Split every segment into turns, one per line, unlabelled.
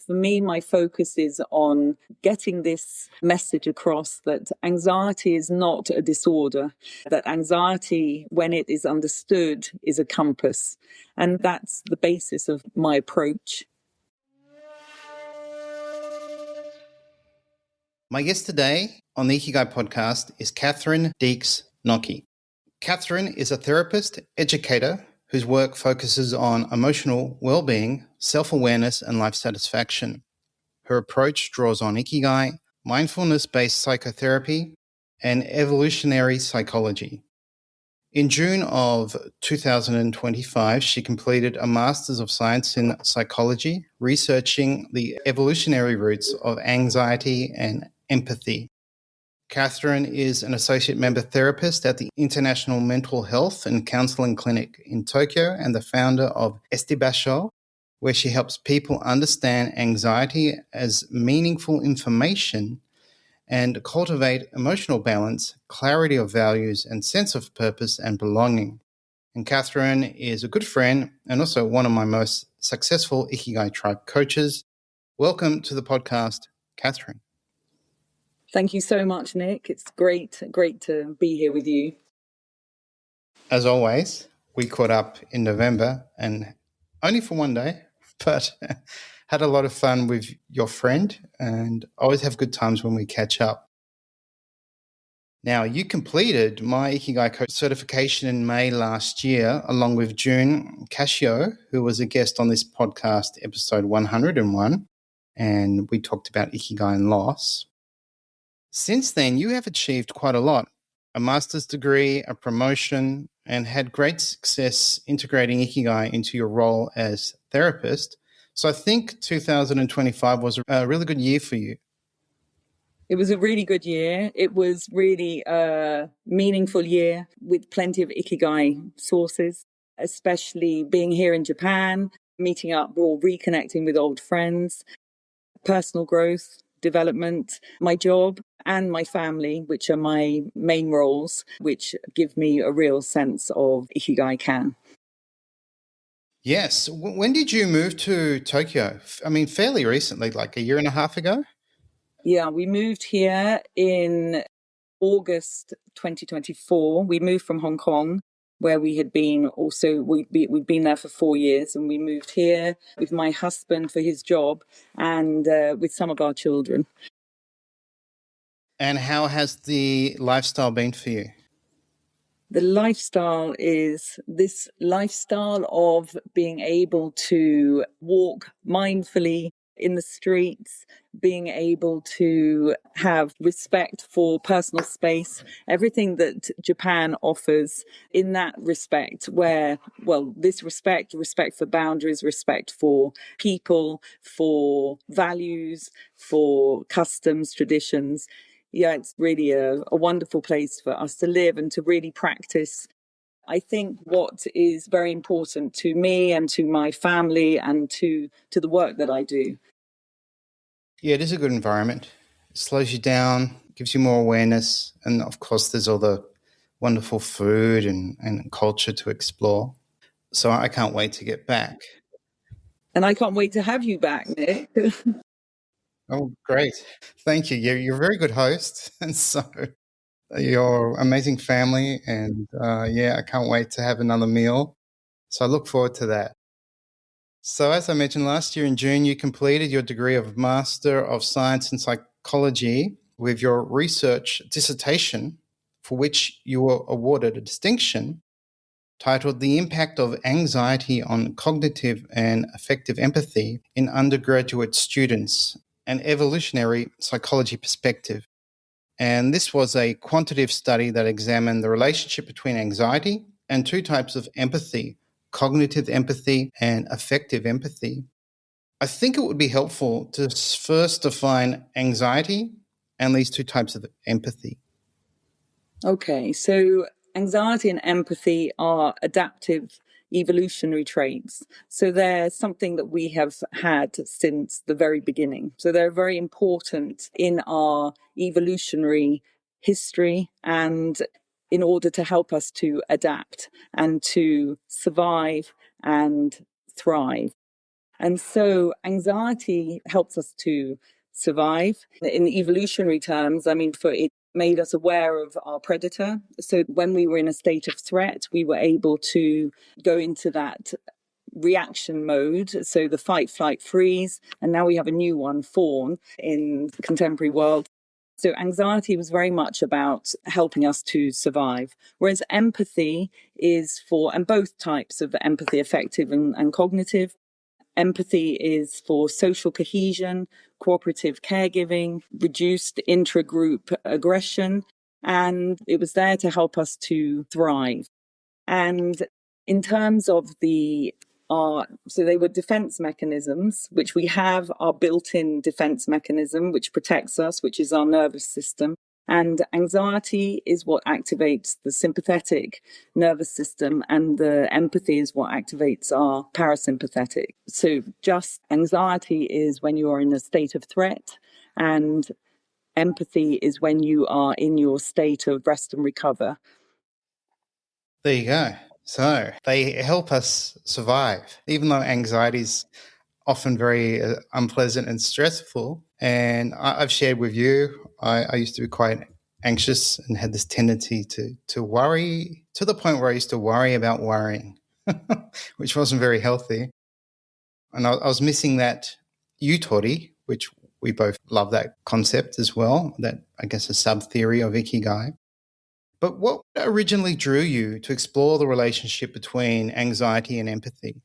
For me, my focus is on getting this message across that anxiety is not a disorder, that anxiety, when it is understood, is a compass. And that's the basis of my approach.
My guest today on the Ikigai podcast is Catherine Deeks Gnocchi. Catherine is a therapist, educator, whose work focuses on emotional well-being, self-awareness, and life satisfaction. Her approach draws on Ikigai, mindfulness-based psychotherapy, and evolutionary psychology. In June of 2025, she completed a Master's of Science in Psychology, researching the evolutionary roots of anxiety and empathy. Catherine is an associate member therapist at the International Mental Health and Counseling Clinic in Tokyo and the founder of Estibasho, where she helps people understand anxiety as meaningful information and cultivate emotional balance, clarity of values, and sense of purpose and belonging. And Catherine is a good friend and also one of my most successful Ikigai Tribe coaches. Welcome to the podcast, Catherine.
Thank you so much, Nick. It's great to be here with you.
As always, we caught up in November and only for one day, but had a lot of fun with your friend and always have good times when we catch up. Now, you completed my Ikigai coach certification in May last year, along with June Cascio, who was a guest on this podcast, episode 101, and we talked about Ikigai and loss. Since then, you have achieved quite a lot, a master's degree, a promotion, and had great success integrating Ikigai into your role as therapist. So I think 2025 was a really good year for you.
It was a really good year. It was really a meaningful year with plenty of Ikigai sources, especially being here in Japan, meeting up or reconnecting with old friends, personal growth, development, my job and my family, which are my main roles, which give me a real sense of Ikigai can.
Yes. When did you move to Tokyo? I mean, fairly recently, like a year and a half ago?
Yeah, we moved here in August 2024. We moved from Hong Kong, where we had been also, we'd been there for 4 years, and we moved here with my husband for his job and with some of our children.
And how has the lifestyle been for you?
The lifestyle is this lifestyle of being able to walk mindfully in the streets, being able to have respect for personal space, everything that Japan offers in that respect where, well, this respect for boundaries, respect for people, for values, for customs, traditions. Yeah, it's really a wonderful place for us to live and to really practice. I think what is very important to me and to my family and to the work that I do.
Yeah, it is a good environment. It slows you down, gives you more awareness. And of course, there's all the wonderful food and culture to explore. So I can't wait to get back.
And I can't wait to have you back, Nick.
Oh, great. Thank you. You're a very good host. And so you're amazing family. And I can't wait to have another meal. So I look forward to that. So as I mentioned, last year in June, you completed your degree of Master of Science in Psychology with your research dissertation, for which you were awarded a distinction titled The Impact of Anxiety on Cognitive and Affective Empathy in Undergraduate Students, an Evolutionary Psychology Perspective. And this was a quantitative study that examined the relationship between anxiety and two types of empathy, cognitive empathy and affective empathy. I think it would be helpful to first define anxiety and these two types of empathy.
Okay, so anxiety and empathy are adaptive evolutionary traits. So they're something that we have had since the very beginning. So they're very important in our evolutionary history and in order to help us to adapt and to survive and thrive. And so anxiety helps us to survive. In evolutionary terms, I mean, for it made us aware of our predator. So when we were in a state of threat, we were able to go into that reaction mode. So the fight, flight, freeze. And now we have a new one, fawn, in the contemporary world. So anxiety was very much about helping us to survive, whereas empathy is for, and both types of empathy, affective and cognitive. Empathy is for social cohesion, cooperative caregiving, reduced intra-group aggression, and it was there to help us to thrive. And in terms of so they were defense mechanisms, which we have our built-in defense mechanism, which protects us, which is our nervous system. And anxiety is what activates the sympathetic nervous system, and the empathy is what activates our parasympathetic. So just anxiety is when you are in a state of threat, and empathy is when you are in your state of rest and recover.
There you go. So they help us survive, even though anxiety is often very unpleasant and stressful. And I've shared with you, I used to be quite anxious and had this tendency to worry, to the point where I used to worry about worrying, which wasn't very healthy. And I was missing that utori, which we both love that concept as well, that I guess a sub-theory of Ikigai. But what originally drew you to explore the relationship between anxiety and empathy?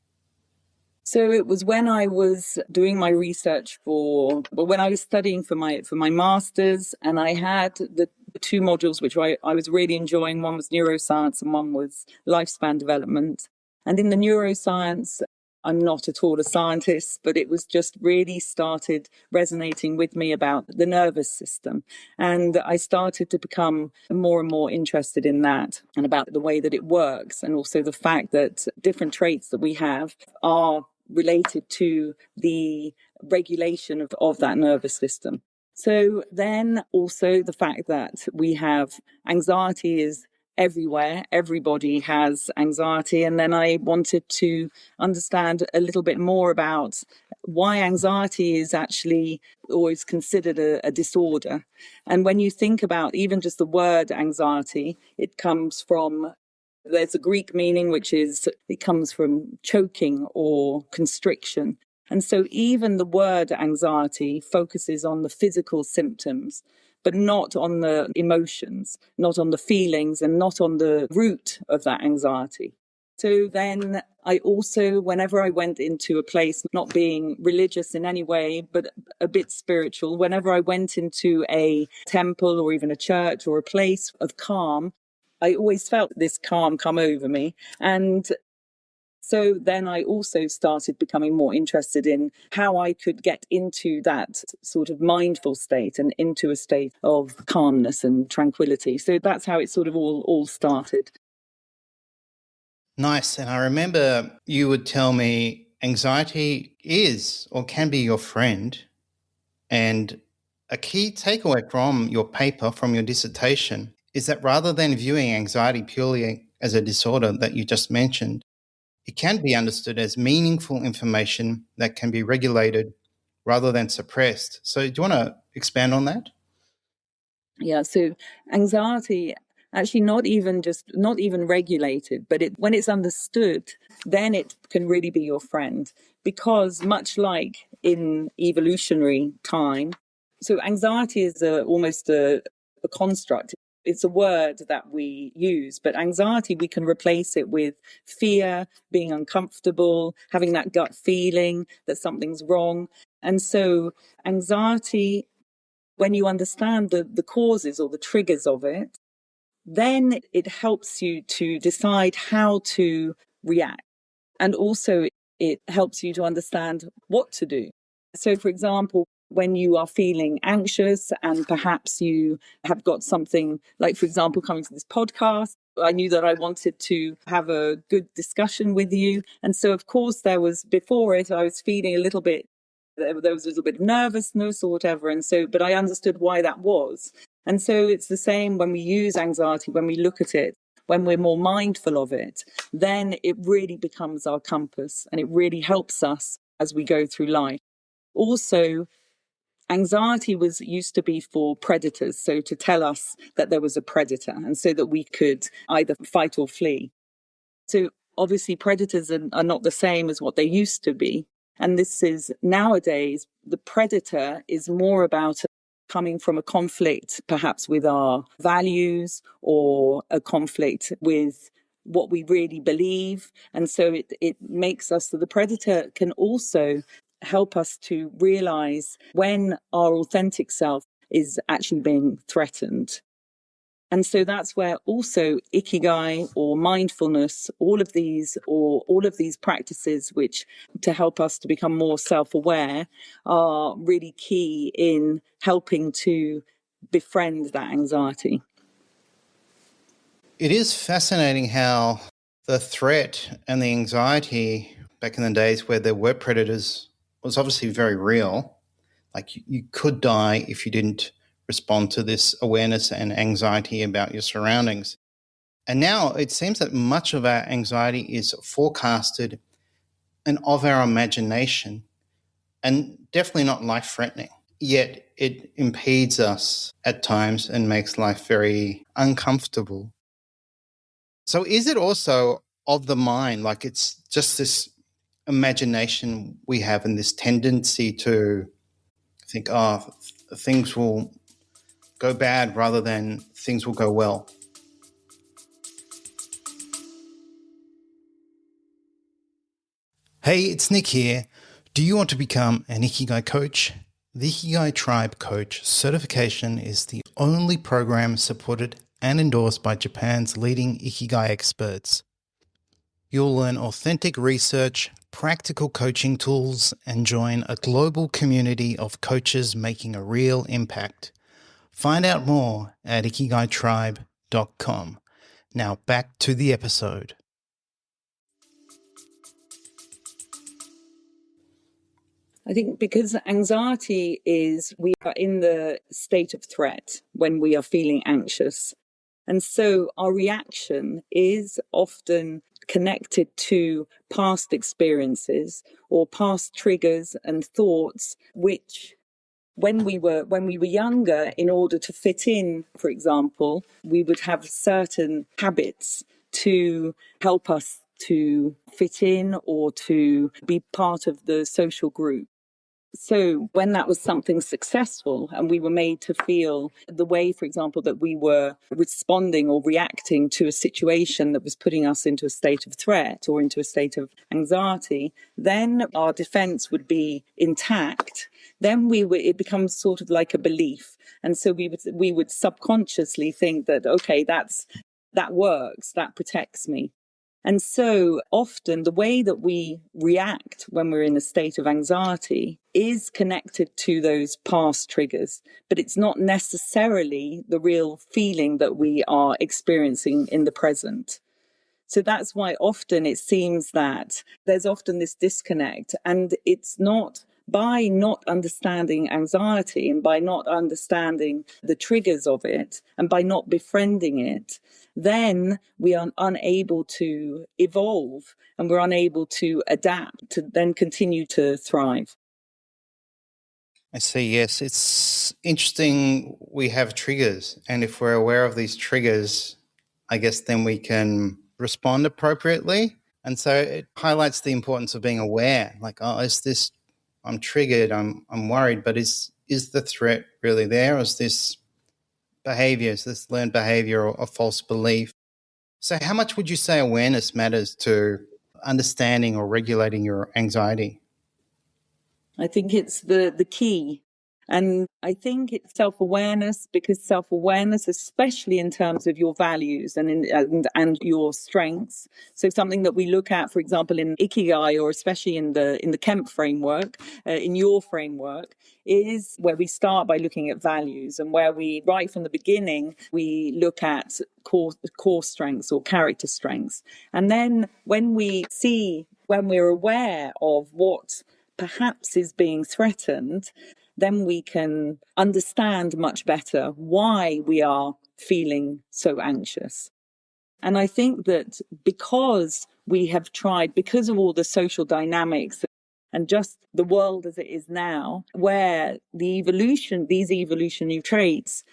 So it was when I was doing my research when I was studying for my master's, and I had the two modules which I was really enjoying. One was neuroscience and one was lifespan development. And in the neuroscience, I'm not at all a scientist, but it was just really started resonating with me about the nervous system. And I started to become more and more interested in that and about the way that it works, and also the fact that different traits that we have are related to the regulation of that nervous system. So then also the fact that we have anxiety is everywhere. Everybody has anxiety. And then I wanted to understand a little bit more about why anxiety is actually always considered a disorder. And when you think about even just the word anxiety, it comes from, there's a Greek meaning, which is, it comes from choking or constriction. And so even the word anxiety focuses on the physical symptoms, but not on the emotions, not on the feelings, and not on the root of that anxiety. So then I also, whenever I went into a place, not being religious in any way, but a bit spiritual, whenever I went into a temple or even a church or a place of calm, I always felt this calm come over me. And so then I also started becoming more interested in how I could get into that sort of mindful state and into a state of calmness and tranquility. So that's how it sort of all started.
Nice. And I remember you would tell me anxiety is or can be your friend. And a key takeaway from your paper, from your dissertation, is that rather than viewing anxiety purely as a disorder that you just mentioned, it can be understood as meaningful information that can be regulated rather than suppressed. So do you want to expand on that?
Yeah, so anxiety actually not even regulated, but when it's understood, then it can really be your friend. Because much like in evolutionary time, so anxiety is almost a construct. It's a word that we use, but anxiety, we can replace it with fear, being uncomfortable, having that gut feeling that something's wrong. And so anxiety, when you understand the causes or the triggers of it, then it helps you to decide how to react. And also it helps you to understand what to do. So, for example, when you are feeling anxious and perhaps you have got something like, for example, coming to this podcast, I knew that I wanted to have a good discussion with you. And so, of course, before it, I was feeling a little bit, there was a little bit of nervousness or whatever. And so, but I understood why that was. And so it's the same when we use anxiety, when we look at it, when we're more mindful of it, then it really becomes our compass and it really helps us as we go through life. Also, anxiety used to be for predators, so to tell us that there was a predator, and so that we could either fight or flee. So obviously predators are not the same as what they used to be. And this is nowadays, the predator is more about coming from a conflict, perhaps with our values, or a conflict with what we really believe. And so it makes us, so the predator can also help us to realize when our authentic self is actually being threatened. And so that's where also Ikigai or mindfulness, all of these practices which to help us to become more self-aware are really key in helping to befriend that anxiety.
It is fascinating how the threat and the anxiety back in the days where there were predators was obviously very real. Like you could die if you didn't respond to this awareness and anxiety about your surroundings. And now it seems that much of our anxiety is forecasted and of our imagination, and definitely not life-threatening. Yet it impedes us at times and makes life very uncomfortable. So is it also of the mind, like it's just this imagination we have and this tendency to think, oh, things will go bad rather than things will go well? Hey, it's Nick here. Do you want to become an Ikigai coach? The Ikigai Tribe Coach certification is the only program supported and endorsed by Japan's leading Ikigai experts. You'll learn authentic research, practical coaching tools, and join a global community of coaches making a real impact. Find out more at ikigaitribe.com. Now back to the episode.
I think because anxiety is, we are in the state of threat when we are feeling anxious. And so our reaction is often connected to past experiences or past triggers and thoughts, which when we were younger, in order to fit in, for example, we would have certain habits to help us to fit in or to be part of the social group. So when that was something successful and we were made to feel the way, for example, that we were responding or reacting to a situation that was putting us into a state of threat or into a state of anxiety, then our defense would be intact. Then it becomes sort of like a belief. And so we would subconsciously think that, okay, that works, that protects me. And so often the way that we react when we're in a state of anxiety is connected to those past triggers, but it's not necessarily the real feeling that we are experiencing in the present. So that's why often it seems that there's often this disconnect, and it's not by not understanding anxiety and by not understanding the triggers of it and by not befriending it, then we are unable to evolve and we're unable to adapt to then continue to thrive.
I see, yes. It's interesting we have triggers, and if we're aware of these triggers, I guess then we can respond appropriately. And so it highlights the importance of being aware, like, oh, I'm triggered, I'm worried, but is the threat really there? Or is this learned behavior or a false belief? So how much would you say awareness matters to understanding or regulating your anxiety?
I think it's the key. And I think it's self-awareness, because self-awareness, especially in terms of your values and your strengths. So something that we look at, for example, in Ikigai, or especially in the Kemp framework, in your framework, is where we start by looking at values, and where we, right from the beginning, we look at core strengths or character strengths. And then when we're aware of what perhaps is being threatened, then we can understand much better why we are feeling so anxious. And I think that because we have tried, because of all the social dynamics and just the world as it is now, where these evolutionary traits,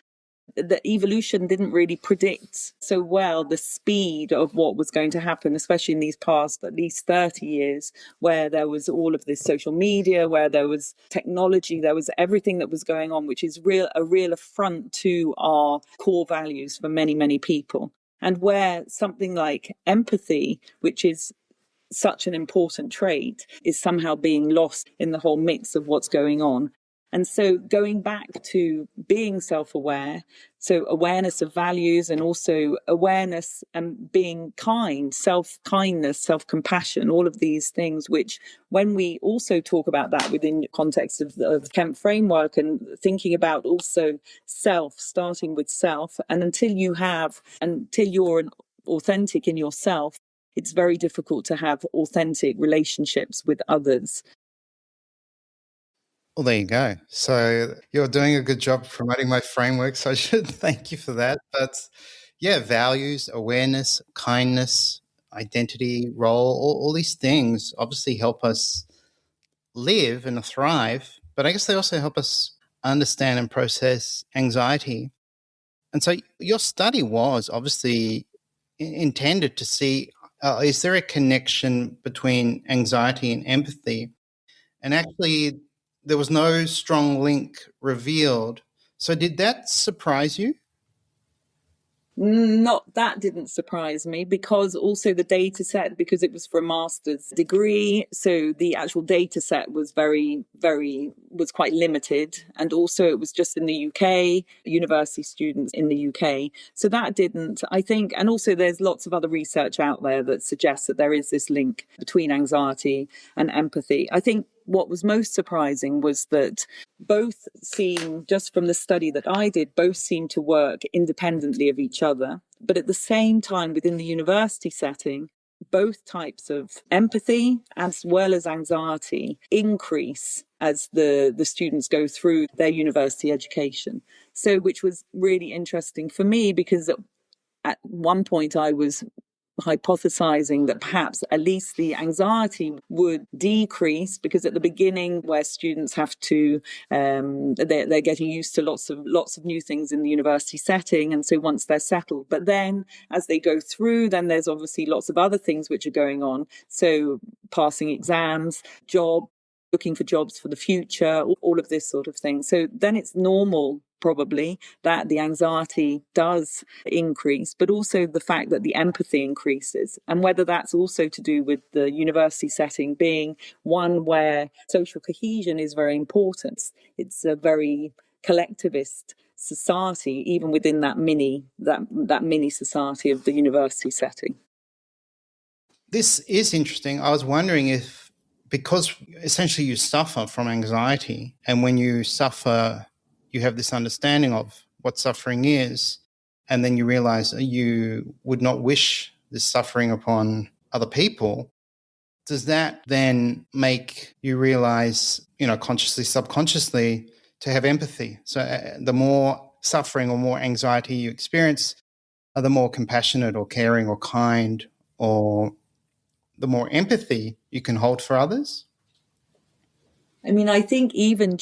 the evolution didn't really predict so well the speed of what was going to happen, especially in these past at least 30 years, where there was all of this social media, where there was technology, there was everything that was going on, which is a real affront to our core values for many, many people. And where something like empathy, which is such an important trait, is somehow being lost in the whole mix of what's going on. And so going back to being self-aware, so awareness of values, and also awareness and being kind, self-kindness, self-compassion, all of these things, which when we also talk about that within the context of the Kemp framework, and thinking about also self, starting with self, and until you're authentic in yourself, it's very difficult to have authentic relationships with others.
Well, there you go. So you're doing a good job promoting my framework, so I should thank you for that. But yeah, values, awareness, kindness, identity, role, all these things obviously help us live and thrive, but I guess they also help us understand and process anxiety. And so your study was obviously intended to see, is there a connection between anxiety and empathy? And actually, there was no strong link revealed. So did that surprise you?
Not that didn't surprise me, because also the data set, because it was for a master's degree, so the actual data set was was quite limited, and also it was just in the UK, university students in the UK. So that didn't, I think, and also there's lots of other research out there that suggests that there is this link between anxiety and empathy. I think what was most surprising was that both seem, just from the study that I did, both seem to work independently of each other. But at the same time, within the university setting, both types of empathy as well as anxiety increase as the students go through their university education. So, which was really interesting for me, because at one point I was hypothesizing that perhaps at least the anxiety would decrease, because at the beginning, where students have to they're getting used to lots of new things in the university setting, and so once they're settled, but then as they go through, then there's obviously lots of other things which are going on, so passing exams, looking for jobs for the future, all of this sort of thing. So then it's normal, probably, that the anxiety does increase, but also the fact that the empathy increases. And whether that's also to do with the university setting being one where social cohesion is very important. It's a very collectivist society, even within that mini society of the university setting.
This is interesting. I was wondering if, because essentially you suffer from anxiety, and when you suffer, you have this understanding of what suffering is, and then you realize you would not wish this suffering upon other people. Does that then make you realize, consciously, subconsciously, to have empathy? So the more suffering or more anxiety you experience, the more compassionate or caring or kind, or the more empathy you can hold for others?
I mean, I think even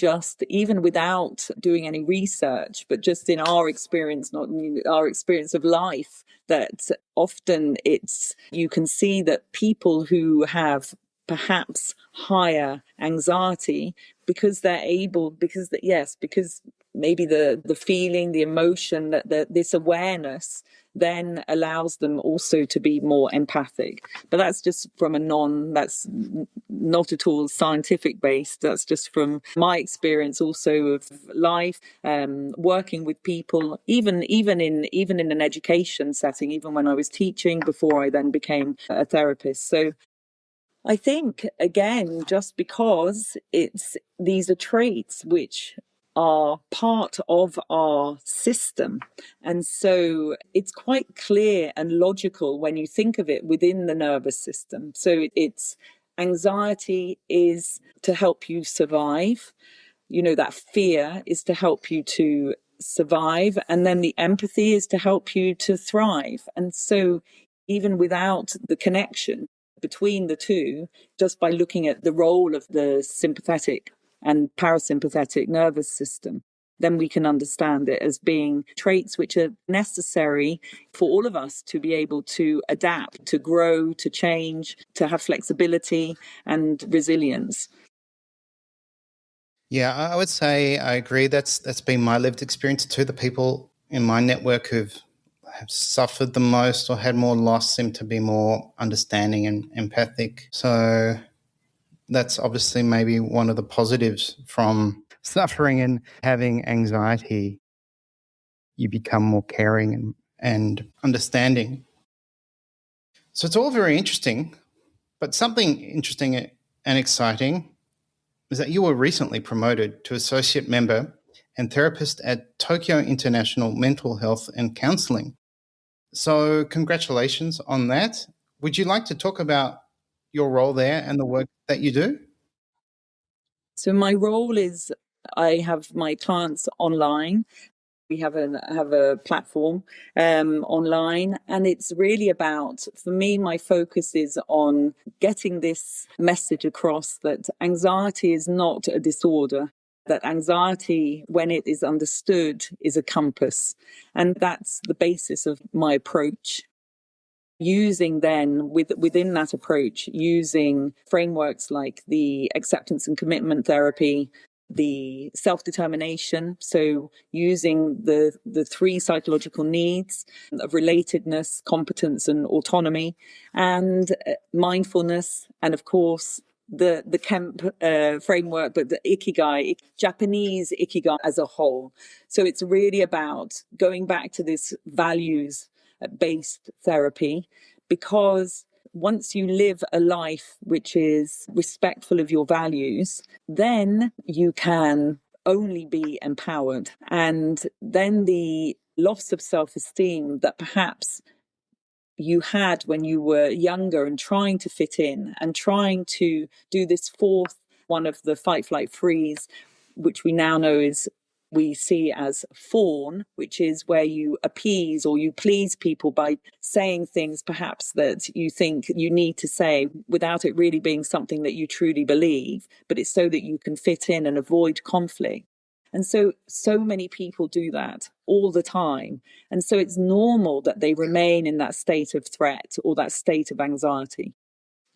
without doing any research, but just in our experience, not our experience of life, that often you can see that people who have perhaps higher anxiety, because because maybe the feeling, the emotion, that this awareness then allows them also to be more empathic. But that's just from that's not at all scientific based. That's just from my experience also of life, working with people, even in an education setting, even when I was teaching before I then became a therapist. So I think, again, just because these are traits which are part of our system. And so it's quite clear and logical when you think of it within the nervous system. So it's anxiety is to help you survive. That fear is to help you to survive. And then the empathy is to help you to thrive. And so even without the connection, between the two just by looking at the role of the sympathetic and parasympathetic nervous system. Then we can understand it as being traits which are necessary for all of us to be able to adapt, to grow, to change, to have flexibility and resilience.
Yeah, I would say I agree. That's been my lived experience too. The people in my network who've have suffered the most or had more loss seem to be more understanding and empathic. So that's obviously maybe one of the positives from suffering and having anxiety. You become more caring and understanding. So it's all very interesting, but something interesting and exciting is that you were recently promoted to associate member and therapist at Tokyo International Mental Health and Counselling. So congratulations on that. Would you like to talk about your role there and the work that you do?
So my role is I have my clients online. We have a platform online, and it's really about, for me, my focus is on getting this message across that anxiety is not a disorder, that anxiety, when it is understood, is a compass. And that's the basis of my approach. Using then within that approach, using frameworks like the acceptance and commitment therapy, the self-determination, so using the three psychological needs of relatedness, competence and autonomy, and mindfulness, and of course the Kemp framework, but the Ikigai, Japanese Ikigai as a whole. So it's really about going back to this values based therapy, because once you live a life which is respectful of your values, then you can only be empowered. And then the loss of self-esteem that perhaps you had when you were younger and trying to fit in and trying to do this fourth one of the fight, flight, freeze, which we now know is we see as fawn, which is where you appease or you please people by saying things perhaps that you think you need to say without it really being something that you truly believe, but it's so that you can fit in and avoid conflict. And so many people do that all the time. And so it's normal that they remain in that state of threat or that state of anxiety.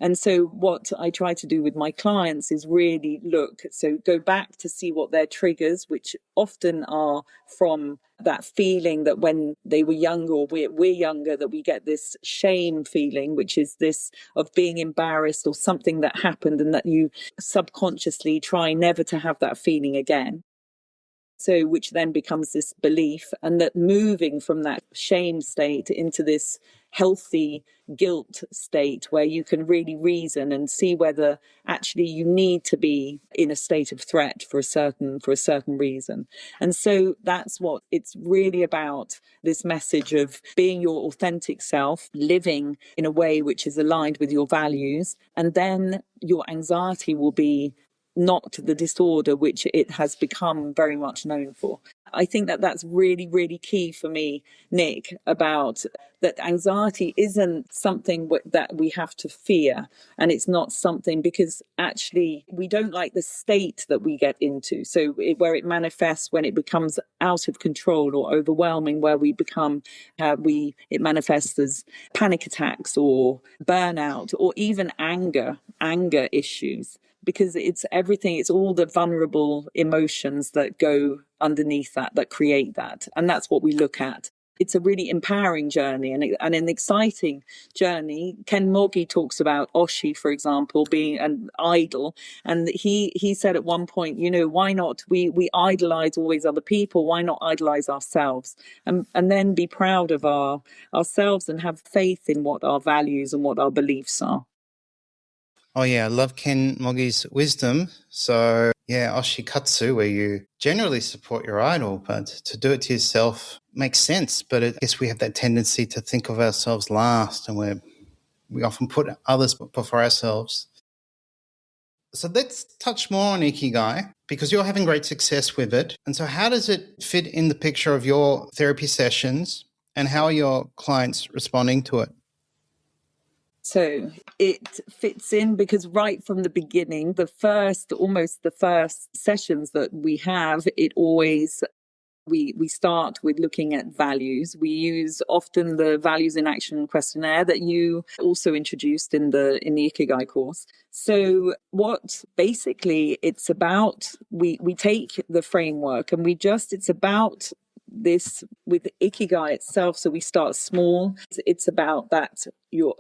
And so what I try to do with my clients is really go back to see what their triggers, which often are from that feeling that when they were younger or we're younger, that we get this shame feeling, which is this of being embarrassed or something that happened and that you subconsciously try never to have that feeling again. So, which then becomes this belief, and that moving from that shame state into this healthy guilt state where you can really reason and see whether actually you need to be in a state of threat for a certain reason. And so that's what it's really about, this message of being your authentic self, living in a way which is aligned with your values, and then your anxiety will be not the disorder which it has become very much known for. I think that that's really, really key for me, Nick, about that anxiety isn't something that we have to fear. And it's not something, because actually we don't like the state that we get into. So where it manifests, when it becomes out of control or overwhelming, where we become, it manifests as panic attacks or burnout or even anger issues. Because it's everything, it's all the vulnerable emotions that go underneath that create that. And that's what we look at. It's a really empowering journey and an exciting journey. Ken Moggy talks about Oshi, for example, being an idol. And he said at one point, why not, we idolize always other people, why not idolize ourselves? And then be proud of ourselves and have faith in what our values and what our beliefs are.
Oh, yeah, I love Ken Moggy's wisdom. So, yeah, oshikatsu, where you generally support your idol, but to do it to yourself makes sense. But I guess we have that tendency to think of ourselves last, and we often put others before ourselves. So let's touch more on Ikigai, because you're having great success with it. And so how does it fit in the picture of your therapy sessions, and how are your clients responding to it?
So it fits in because right from the beginning, almost the first sessions that we have, it always we start with looking at values. We use often the values in action questionnaire that you also introduced in the Ikigai course. So what basically it's about, we take the framework and it's about this with Ikigai itself. So we start small. It's about that your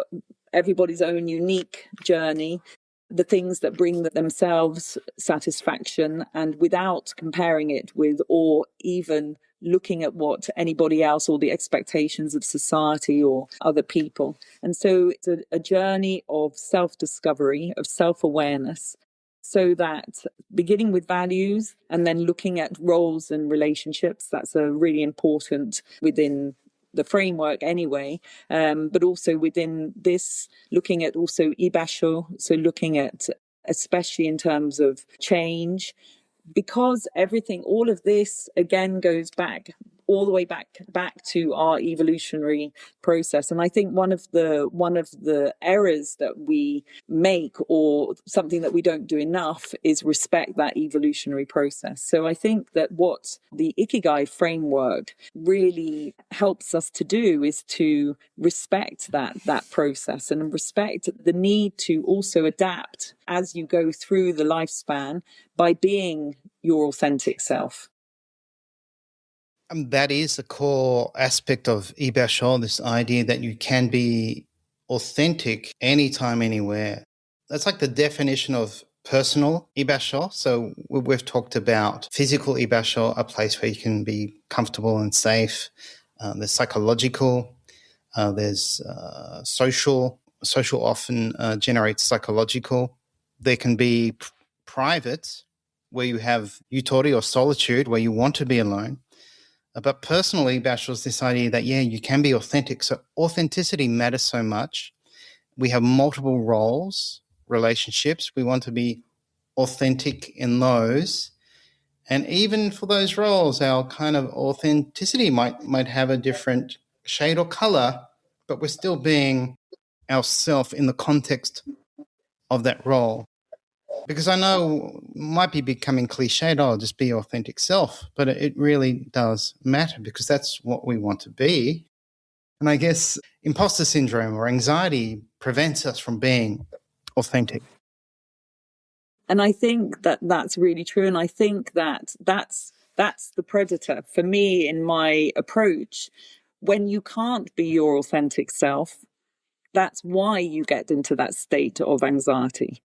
everybody's own unique journey, the things that bring themselves satisfaction, and without comparing it with or even looking at what anybody else or the expectations of society or other people. And so it's a journey of self-discovery, of self-awareness, so that beginning with values and then looking at roles and relationships, that's a really important within the framework anyway, but also within this, looking at also ibasho, so looking at especially in terms of change, because everything, all of this again goes back all the way back to our evolutionary process. And I think one of the errors that we make, or something that we don't do enough, is respect that evolutionary process. So I think that what the Ikigai framework really helps us to do is to respect that process and respect the need to also adapt as you go through the lifespan by being your authentic self.
That is a core aspect of Ibasho, this idea that you can be authentic anytime, anywhere. That's like the definition of personal Ibasho. So we've talked about physical Ibasho, a place where you can be comfortable and safe. There's psychological, there's social. Social often generates psychological. There can be private, where you have yutori or solitude, where you want to be alone. But personally, Bash, was this idea that, you can be authentic. So authenticity matters so much. We have multiple roles, relationships. We want to be authentic in those. And even for those roles, our kind of authenticity might have a different shade or color, but we're still being ourselves in the context of that role. Because I know it might be becoming cliched, just be your authentic self, but it really does matter because that's what we want to be. And I guess imposter syndrome or anxiety prevents us from being authentic.
And I think that that's really true. And I think that that's the predator for me in my approach. When you can't be your authentic self, that's why you get into that state of anxiety.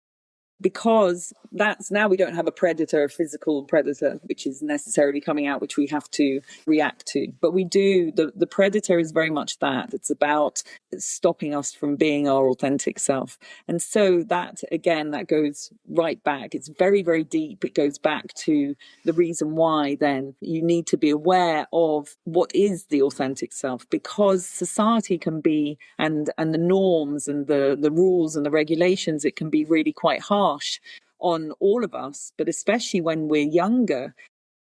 Because that's now we don't have a predator, a physical predator, which is necessarily coming out, which we have to react to. But we do, the predator is very much that. It's about stopping us from being our authentic self. And so that, again, that goes right back. It's very, very deep. It goes back to the reason why then you need to be aware of what is the authentic self, because society can be, and the norms and the rules and the regulations, it can be really quite harsh on all of us, but especially when we're younger,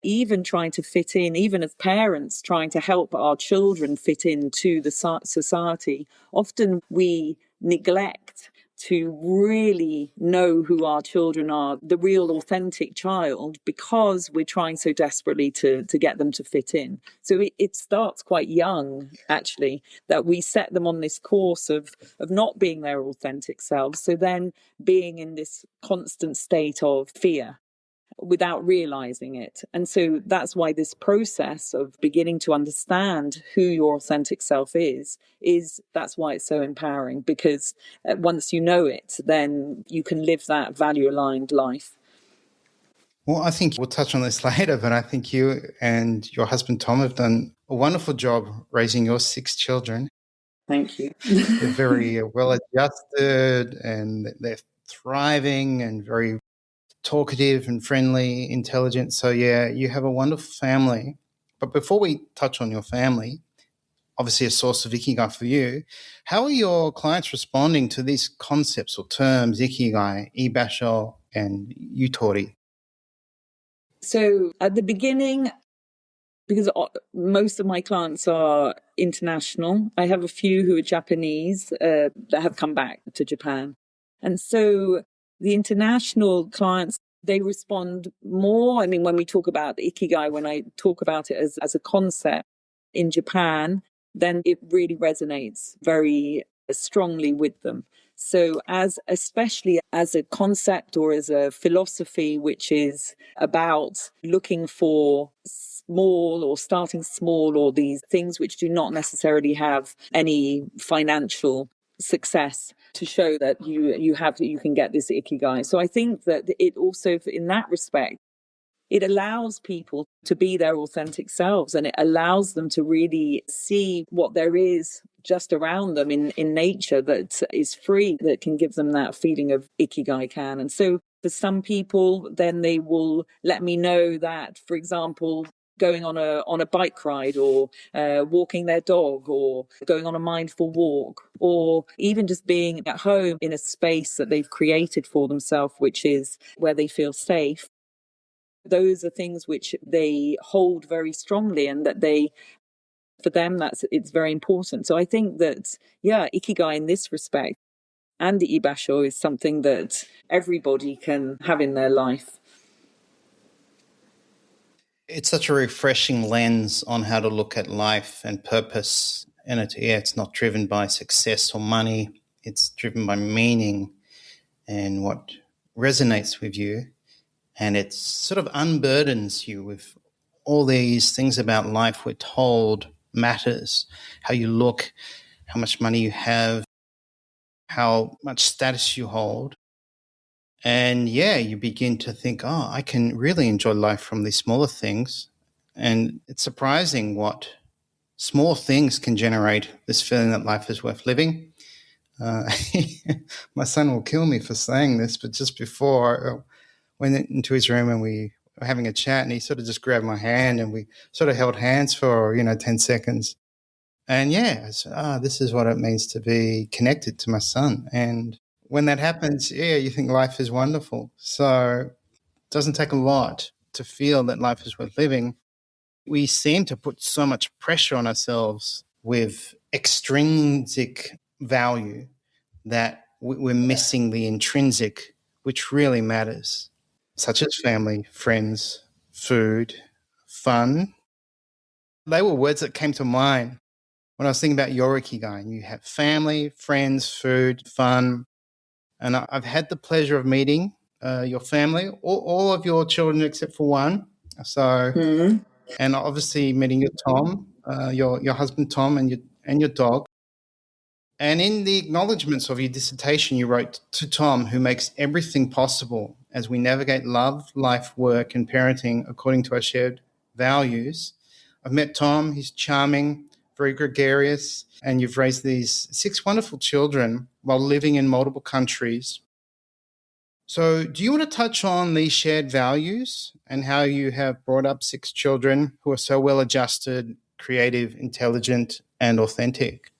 even trying to fit in, even as parents trying to help our children fit into the society, often we neglect to really know who our children are, the real authentic child, because we're trying so desperately to get them to fit in. So it starts quite young, actually, that we set them on this course of not being their authentic selves. So then being in this constant state of fear without realizing it. And so that's why this process of beginning to understand who your authentic self is that's why it's so empowering, because once you know it, then you can live that value aligned life.
Well, I think we'll touch on this later, but I think you and your husband, Tom, have done a wonderful job raising your 6 children.
Thank you.
They're very well adjusted and they're thriving and very talkative and friendly, intelligent. So, you have a wonderful family. But before we touch on your family, obviously a source of Ikigai for you, how are your clients responding to these concepts or terms, Ikigai, Ibasho, and Yutori?
So at the beginning, because most of my clients are international. I have a few who are Japanese that have come back to Japan. And so the international clients, they respond more. I mean, when we talk about Ikigai, when I talk about it as a concept in Japan, then it really resonates very strongly with them. So especially as a concept or as a philosophy, which is about looking for small or starting small, or these things which do not necessarily have any financial success, to show that you can get this Ikigai. So I think that it also, in that respect, it allows people to be their authentic selves, and it allows them to really see what there is just around them in nature that is free, that can give them that feeling of Ikigai can. And so for some people, then they will let me know that, for example, going on a bike ride, or walking their dog, or going on a mindful walk, or even just being at home in a space that they've created for themselves, which is where they feel safe. Those are things which they hold very strongly, and that for them, it's very important. So I think that, Ikigai in this respect, and the Ibasho, is something that everybody can have in their life.
It's such a refreshing lens on how to look at life and purpose. And it's not driven by success or money. It's driven by meaning and what resonates with you. And it sort of unburdens you with all these things about life we're told matters. How you look, how much money you have, how much status you hold. And you begin to think, I can really enjoy life from these smaller things. And it's surprising what small things can generate this feeling that life is worth living. My son will kill me for saying this, but just before, went into his room and we were having a chat, and he sort of just grabbed my hand and we sort of held hands for, 10 seconds. And I said, this is what it means to be connected to my son. And when that happens, you think life is wonderful. So it doesn't take a lot to feel that life is worth living. We seem to put so much pressure on ourselves with extrinsic value that we're missing the intrinsic, which really matters, such as family, friends, food, fun. They were words that came to mind when I was thinking about your Ikigai. And you have family, friends, food, fun. And I've had the pleasure of meeting your family, all of your children except for one. So, and obviously meeting your Tom, your husband Tom, and your dog. And in the acknowledgements of your dissertation, you wrote to Tom, who makes everything possible as we navigate love, life, work, and parenting according to our shared values. I've met Tom. He's charming, very gregarious, and you've raised these 6 wonderful children while living in multiple countries. So do you want to touch on these shared values and how you have brought up 6 children who are so well-adjusted, creative, intelligent, and authentic?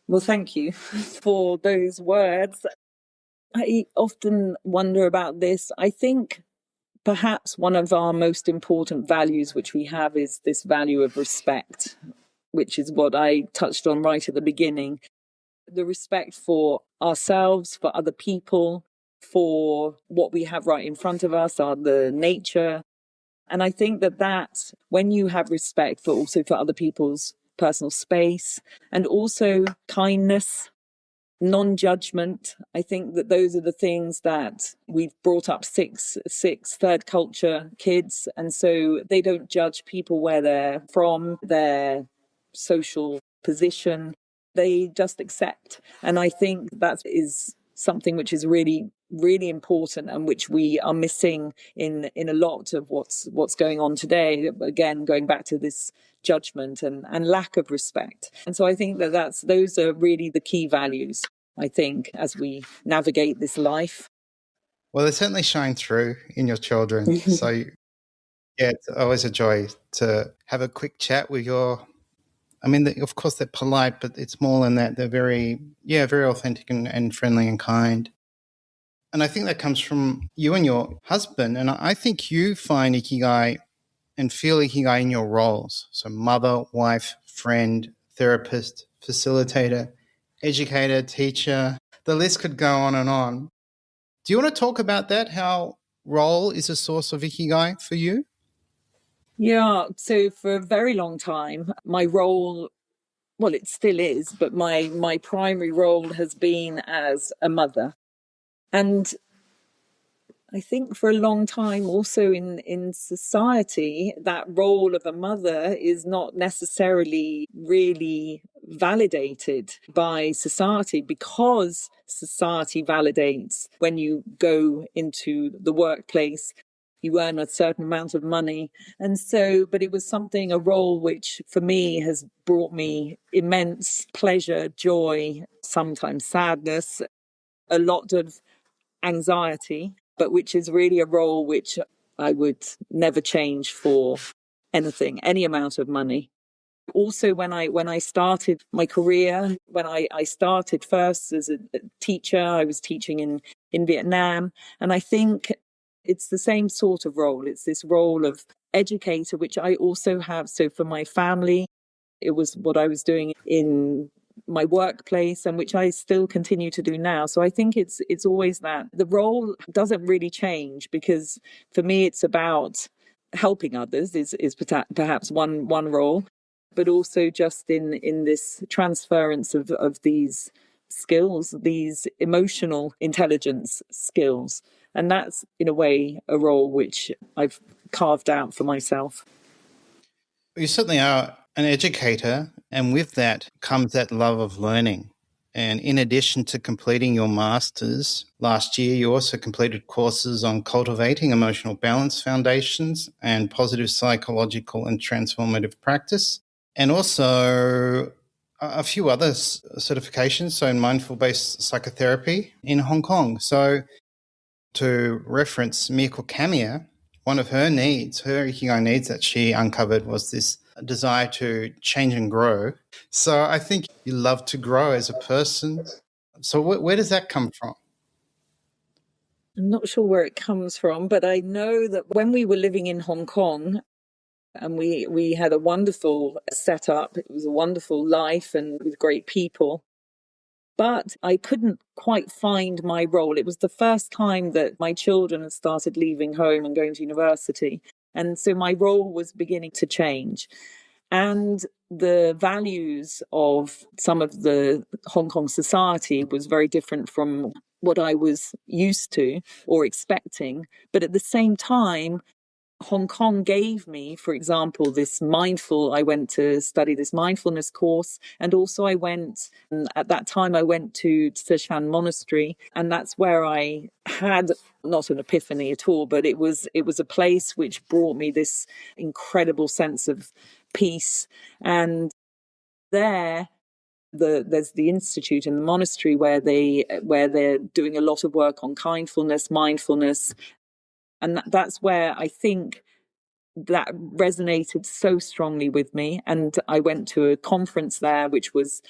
Well, thank you for those words. I often wonder about this. I think perhaps one of our most important values which we have is this value of respect, which is what I touched on right at the beginning. The respect for ourselves, for other people, for what we have right in front of us, the nature. And I think that when you have respect for also for other people's personal space, and also kindness, non-judgment, I think that those are the things that we've brought up six third culture kids. And so they don't judge people where they're from, their social position. They just accept. And I think that is something which is really, really important, and which we are missing in a lot of what's going on today. Again, going back to this judgment and lack of respect. And so I think that those are really the key values, I think, as we navigate this life.
Well, they certainly shine through in your children. So it's always a joy to have a quick chat with of course they're polite, but it's more than that. They're very authentic and friendly and kind. And I think that comes from you and your husband. And I think you find Ikigai and feel Ikigai in your roles. So mother, wife, friend, therapist, facilitator, educator, teacher. The list could go on and on. Do you want to talk about that? How role is a source of Ikigai for you?
Yeah, so for a very long time, my role, well, it still is, but my primary role has been as a mother. And I think for a long time, also in society, that role of a mother is not necessarily really validated by society, because society validates when you go into the workplace, you earn a certain amount of money. And so, but it was something, a role which for me has brought me immense pleasure, joy, sometimes sadness, a lot of anxiety, but which is really a role which I would never change for anything, any amount of money. Also, when I started my career, when I started first as a teacher, I was teaching in Vietnam. And I think it's the same sort of role. It's this role of educator, which I also have. So for my family, it was what I was doing in my workplace, and which I still continue to do now. So I think it's always that the role doesn't really change, because for me it's about helping others is perhaps one role, but also just in this transference of these skills, these emotional intelligence skills. And that's in a way a role which I've carved out for myself.
You certainly are an educator, and with that comes that love of learning. And in addition to completing your master's last year, you also completed courses on cultivating emotional balance foundations and positive psychological and transformative practice, and also a few other certifications, so in mindful-based psychotherapy in Hong Kong. So to reference Miyako Kamiya, one of her needs, her Ikigai needs that she uncovered was this desire to change and grow. So I think you love to grow as a person. So where does that come from?
I'm not sure where it comes from, but I know that when we were living in Hong Kong, and we had a wonderful setup. It was a wonderful life and with great people. But I couldn't quite find my role. It was the first time that my children had started leaving home and going to university. And so my role was beginning to change. And the values of some of the Hong Kong society was very different from what I was used to or expecting. But at the same time, Hong Kong gave me, for example, I went to study this mindfulness course. And also at that time, I went to Shan Monastery. And that's where I had not an epiphany at all, but it was a place which brought me this incredible sense of peace. And there, there's the institute in the monastery where they're doing a lot of work on kindfulness, mindfulness. And that's where I think that resonated so strongly with me. And I went to a conference there, which was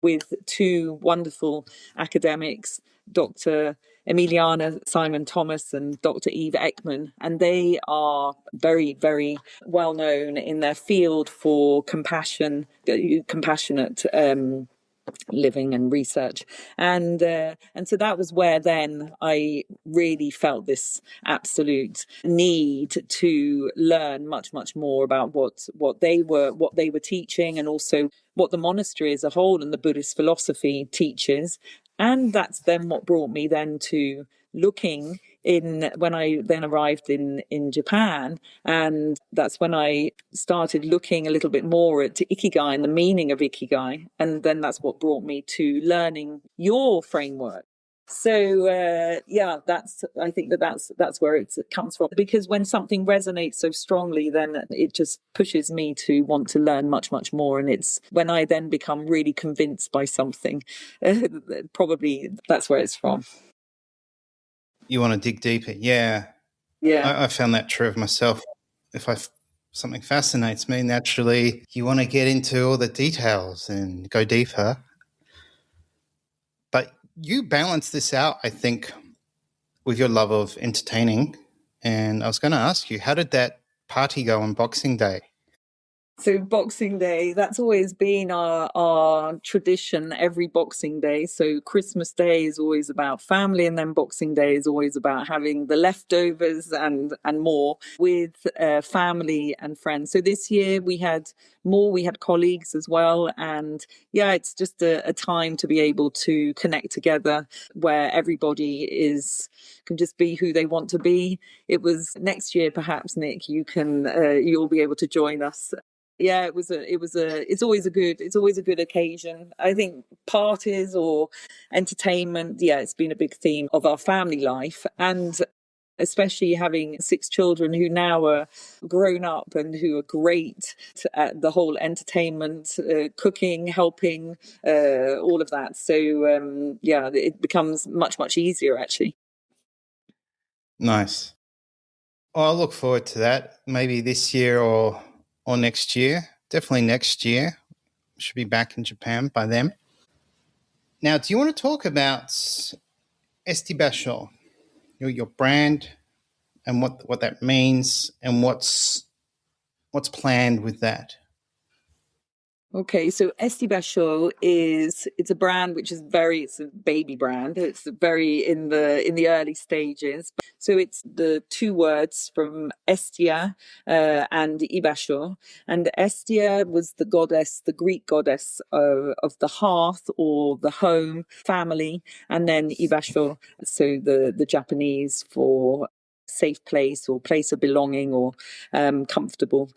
with two wonderful academics, Dr. Emiliana Simon Thomas and Dr. Eve Ekman. And they are very, very well known in their field for compassionate living and research. And so that was where then I really felt this absolute need to learn much more about what they were teaching, and also what the monastery as a whole and the Buddhist philosophy teaches. And that's then what brought me then to looking in when I then arrived in Japan. And that's when I started looking a little bit more at Ikigai and the meaning of Ikigai. And then that's what brought me to learning your framework. So I think that's where it comes from, because when something resonates so strongly, then it just pushes me to want to learn much more. And it's when I then become really convinced by something, probably that's where it's from.
You want to dig deeper. Yeah.
Yeah.
I found that true of myself. If something fascinates me, naturally you want to get into all the details and go deeper. But you balance this out, I think, with your love of entertaining. And I was going to ask you, how did that party go on Boxing Day?
So Boxing Day, that's always been our tradition every Boxing Day. So Christmas Day is always about family, and then Boxing Day is always about having the leftovers and more with family and friends. So this year we had more, we had colleagues as well. And yeah, it's just a time to be able to connect together where everybody can just be who they want to be. It was next year, perhaps, Nick, you'll be able to join us. Yeah, it's always a good occasion. I think parties or entertainment, yeah, it's been a big theme of our family life. And especially having 6 children who now are grown up and who are great at the whole entertainment, cooking, helping, all of that. So yeah, it becomes much, much easier actually.
Nice. Oh, I look forward to that. Maybe this year or next year. Definitely next year. Should be back in Japan by then. Now, do you want to talk about Esti Basho, your brand, and what that means, and what's planned with that?
Okay, so Esti Basho it's a brand which is it's a baby brand. It's very in the early stages. So it's the two words from Estia and Ibasho. And Estia was the goddess, the Greek goddess of the hearth or the home, family, and then Ibasho, so the Japanese for safe place or place of belonging or comfortable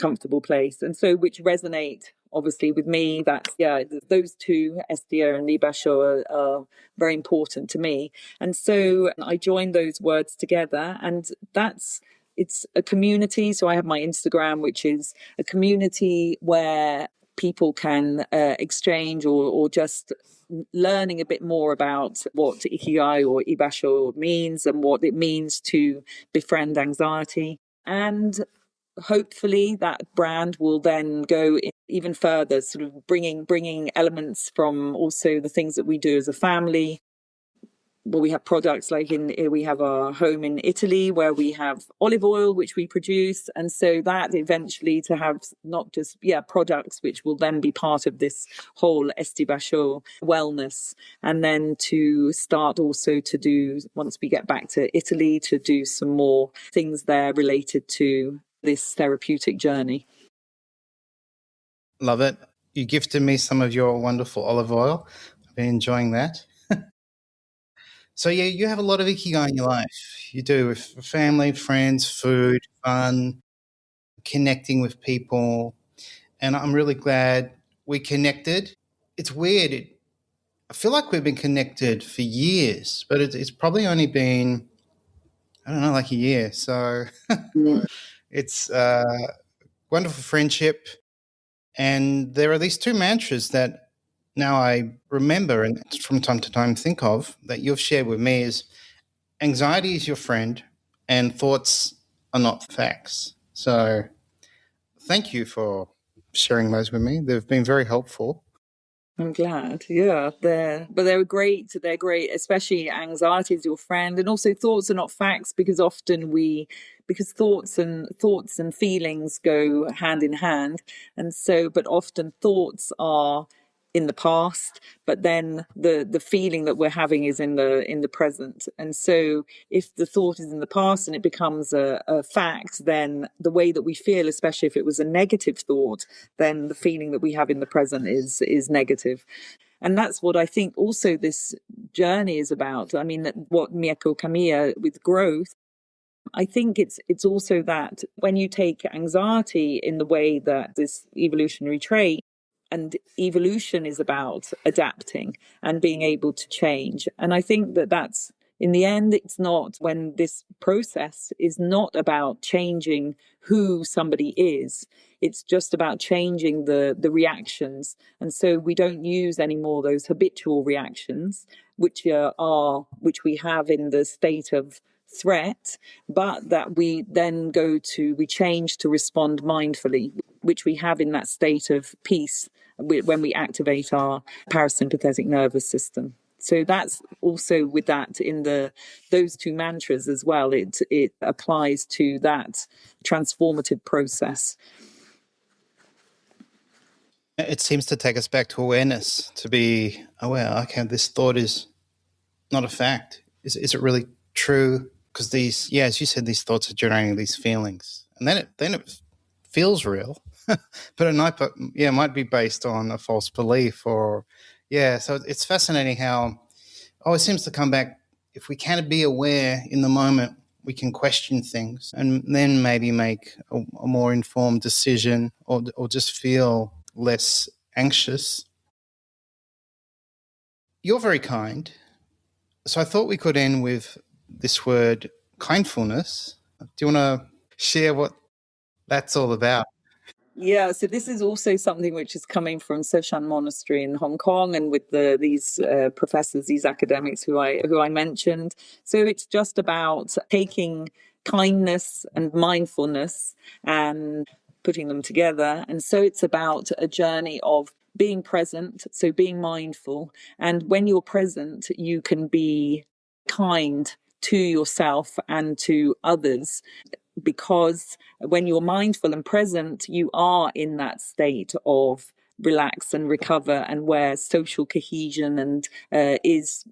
place, and so which resonate obviously with me. That yeah, those two, Estia and Ibasho, are very important to me, and so I joined those words together, and it's a community. So I have my Instagram, which is a community where people can exchange or just learning a bit more about what Ikigai or Ibasho means and what it means to befriend anxiety. And hopefully that brand will then go even further, sort of bringing elements from also the things that we do as a family. Well, we have products like we have our home in Italy where we have olive oil, which we produce. And so that eventually to have not just, products, which will then be part of this whole Esti Basho wellness. And then to start also to do, once we get back to Italy, to do some more things there related to this therapeutic journey.
Love it. You gifted me some of your wonderful olive oil. I've been enjoying that. So yeah, you have a lot of Ikigai in your life. You do, with family, friends, food, fun, connecting with people. And I'm really glad we connected. It's weird. I feel like we've been connected for years, but it's probably only been, I don't know, like a year. So it's a wonderful friendship. And there are these two mantras that now I remember and from time to time think of that you've shared with me is anxiety is your friend and thoughts are not facts. So thank you for sharing those with me. They've been very helpful.
I'm glad. Yeah, they're great. They're great, especially anxiety is your friend, and also thoughts are not facts because because thoughts and feelings go hand in hand, and so but often thoughts are in the past, but then the feeling that we're having is in the present. And so if the thought is in the past and it becomes a fact, then the way that we feel, especially if it was a negative thought, then the feeling that we have in the present is negative. And that's what I think also this journey is about. I mean, what Miyako Kamiya with growth, I think it's also that when you take anxiety in the way that this evolutionary trait, and evolution is about adapting and being able to change. And I think that's in the end, it's not, when this process is not about changing who somebody is, it's just about changing the reactions. And so we don't use anymore those habitual reactions, which we have in the state of threat, but that we change to respond mindfully, which we have in that state of peace when we activate our parasympathetic nervous system. So that's also with that in those two mantras as well. It applies to that transformative process.
It seems to take us back to awareness, to be aware, okay, this thought is not a fact. Is it really true? Because these, as you said, these thoughts are generating these feelings. And then it feels real. But it might be based on a false belief so it's fascinating how it seems to come back. If we can be aware in the moment, we can question things and then maybe make a more informed decision or just feel less anxious. You're very kind. So I thought we could end with this word, kindfulness. Do you want to share what that's all about?
Yeah, so this is also something which is coming from Soshan Monastery in Hong Kong, and with these professors, these academics who I mentioned. So it's just about taking kindness and mindfulness and putting them together. And so it's about a journey of being present, so being mindful. And when you're present, you can be kind to yourself and to others, because when you're mindful and present, you are in that state of relax and recover, and where social cohesion and is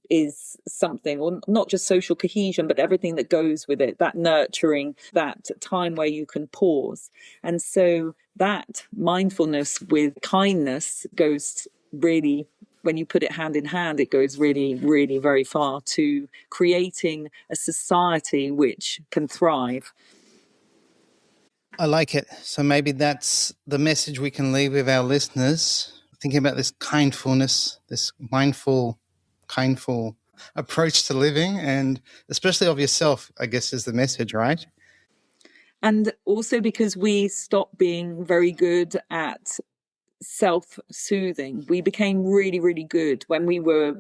something, or not just social cohesion, but everything that goes with it, that nurturing, that time where you can pause. And so that mindfulness with kindness goes really, when you put it hand in hand, it goes really, really very far to creating a society which can thrive.
I like it. So maybe that's the message we can leave with our listeners, thinking about this kindfulness, this mindful, kindful approach to living, and especially of yourself, I guess, is the message, right?
And also because we stopped being very good at self-soothing. We became really, really good when we were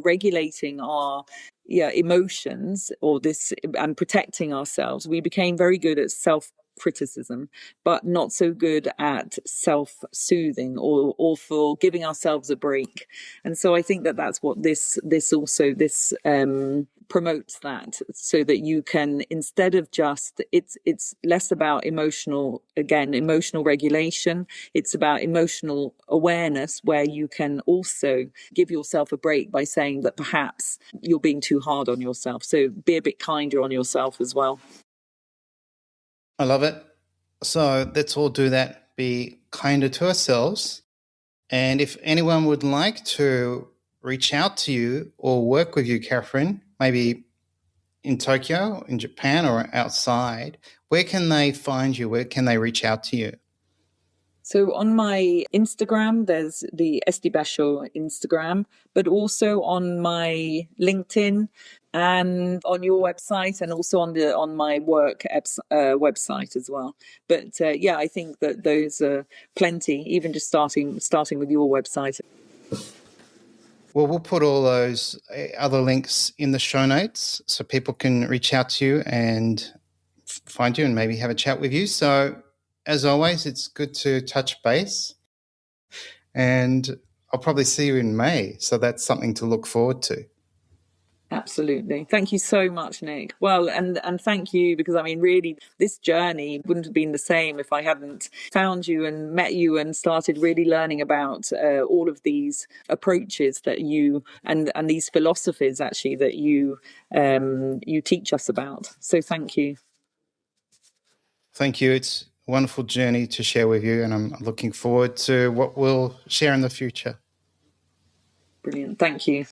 regulating our emotions, or this, and protecting ourselves. We became very good at self-criticism, but not so good at self-soothing, or for giving ourselves a break. And so I think that that's what this promotes, that, so that you can, instead of just, it's less about emotional regulation. It's about emotional awareness, where you can also give yourself a break by saying that perhaps you're being too hard on yourself. So be a bit kinder on yourself as well.
I love it. So let's all do that. Be kinder to ourselves. And if anyone would like to reach out to you or work with you, Catherine, maybe in Tokyo, in Japan, or outside, where can they find you? Where can they reach out to you?
So on my Instagram, there's the Esti Basho Instagram, but also on my LinkedIn and on your website, and also on my work website as well. But I think that those are plenty, even just starting with your website.
Well, we'll put all those other links in the show notes so people can reach out to you and find you and maybe have a chat with you. So as always, it's good to touch base, and I'll probably see you in May. So that's something to look forward to.
Absolutely. Thank you so much, Nick. Well, and thank you, because I mean, really, this journey wouldn't have been the same if I hadn't found you and met you and started really learning about all of these approaches that you and these philosophies actually that you teach us about. So thank you.
Thank you. It's a wonderful journey to share with you, and I'm looking forward to what we'll share in the future.
Brilliant. Thank you.